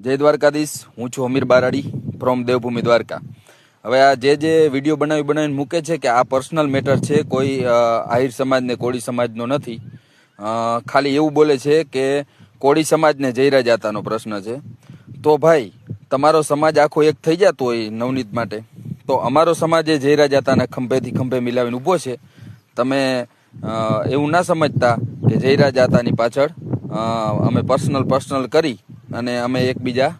જય દ્વારકાધીશ, હું છું અમીર બારાડી ફ્રોમ દેવભૂમિ દ્વારકા। હવે આ જે વિડીયો બનાવીને મૂકે છે કે આ પર્સનલ મેટર છે, કોઈ આહિર સમાજ ને કોળી સમાજનો નથી। ખાલી એવું બોલે છે કે કોળી સમાજને જયરા જાતાનો પ્રશ્ન છે। તો ભાઈ, તમારો સમાજ આખો એક થઈ જતો હોય નવનીત માટે, તો અમારો સમાજ એ જયરા જાતાના ખંભેથી ખંભે મિલાવીને ઊભો છે। તમે એવું ના સમજતા કે જયરા જાતાની પાછળ અમે પર્સનલ કરી અને અમે એકબીજા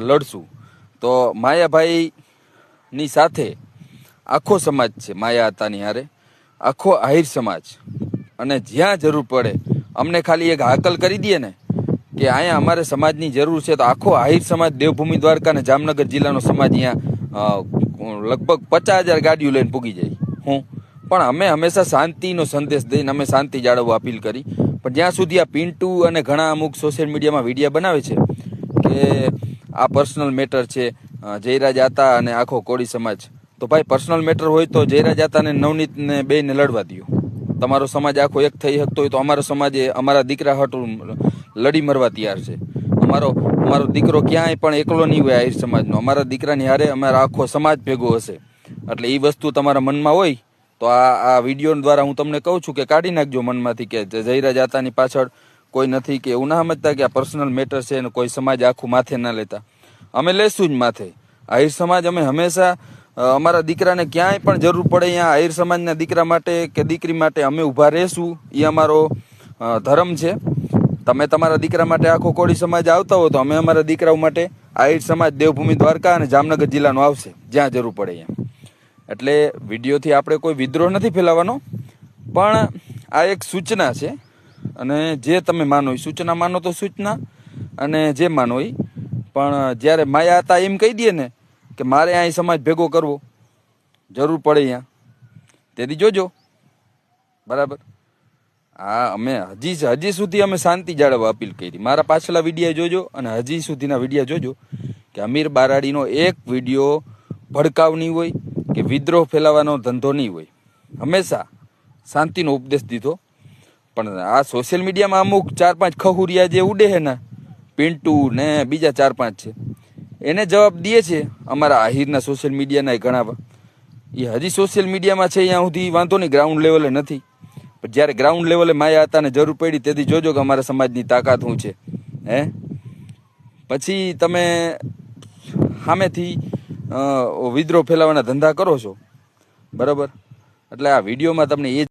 લડશું। તો માયાભાઈની સાથે આખો સમાજ છે, માયા હતાની હારે આખો આહિર સમાજ। અને જ્યાં જરૂર પડે અમને ખાલી એક હાકલ કરી દઈએ ને કે અહીંયા અમારે સમાજની જરૂર છે, તો આખો આહિર સમાજ દેવભૂમિ દ્વારકા અને જામનગર જિલ્લાનો સમાજ અહીંયા લગભગ 50,000 ગાડીઓ લઈને પૂગી જાય। પણ અમે હંમેશા શાંતિનો સંદેશ દઈને અમે શાંતિ જાળવવા અપીલ કરી। પણ જ્યાં સુધી આ પિન્ટુ અને ઘણા અમુક સોશિયલ મીડિયામાં વિડીયો બનાવે છે કે આ પર્સનલ મેટર છે જયરા જાતા અને આખો કોળી સમાજ, તો ભાઈ પર્સનલ મેટર હોય તો જયરા જાતા ને નવનીતને બેયને લડવા દો। તમારો સમાજ આખો એક થઈ શકતો હોય તો અમારો સમાજ અમારા દીકરા હાટું લડી મરવા તૈયાર છે। અમારો દીકરો ક્યાંય પણ એકલો નહીં હોય આહિર સમાજનો, અમારા દીકરાની હારે અમારા આખો સમાજ ભેગો હશે। એટલે એ વસ્તુ તમારા મનમાં હોય તો આ વિડીયો દ્વારા હું તમને કહું છું કે કાઢી નાખજો મનમાંથી કે જયરા જાતાની પાછળ કોઈ નથી, કે એવું ના સમજતા કે આ પર્સનલ મેટર છે અને કોઈ સમાજ આખું માથે ના લેતા। અમે લેશું જ માથે આહિર સમાજ। અમે હંમેશા અમારા દીકરાને ક્યાંય પણ જરૂર પડે અહીંયા આહિર સમાજના દીકરા માટે કે દીકરી માટે અમે ઊભા રહેશું। એ અમારો ધર્મ છે। તમે તમારા દીકરા માટે આખો કોળી સમાજ આવતા હો તો અમે અમારા દીકરાઓ માટે આહિર સમાજ દેવભૂમિ દ્વારકા અને જામનગર જિલ્લાનો આવશે જ્યાં જરૂર પડે અહીંયા। એટલે વિડીયોથી આપણે કોઈ વિદ્રોહ નથી ફેલાવવાનો, પણ આ એક સૂચના છે। અને જે તમે માનો એ સૂચના માનો તો સૂચના, અને જે માનો એ પણ જ્યારે માયા હતા એમ કહી દે ને કે મારે અહીં સમાજ ભેગો કરવો જરૂર પડે અહીંયા, તેથી જોજો બરાબર। હા, અમે હજી સુધી અમે શાંતિ જાળવવા અપીલ કરી। મારા પાછલા વિડીયો જોજો અને હજી સુધીના વિડીયો જોજો કે અમીર બારાડીનો એક વિડીયો ભડકાવ નહીં હોય કે વિદ્રોહ ફેલાવાનો ધંધો નહીં હોય। હંમેશા શાંતિનો ઉપદેશ દીધો। પણ આ સોશિયલ મીડિયામાં અમુક 4-5 ખહુરિયા જે ઉડે છે ને, પિન્ટુ ને બીજા 4-5 છે, એને જવાબ દે છે અમારા આહિરના સોશિયલ મીડિયાના ઘણા। એ હજી સોશિયલ મીડિયામાં છે, અહીંયા સુધી વાંધો નહીં, ગ્રાઉન્ડ લેવલે નથી। પણ જ્યારે ગ્રાઉન્ડ લેવલે માયા હતાને જરૂર પડી તેથી જોજો કે અમારા સમાજની તાકાત શું છે। પછી તમે સામેથી વિદ્રોહ ફેલાવાના ધંધા કરો છો, બરાબર। એટલે આ વિડીયોમાં તમને એ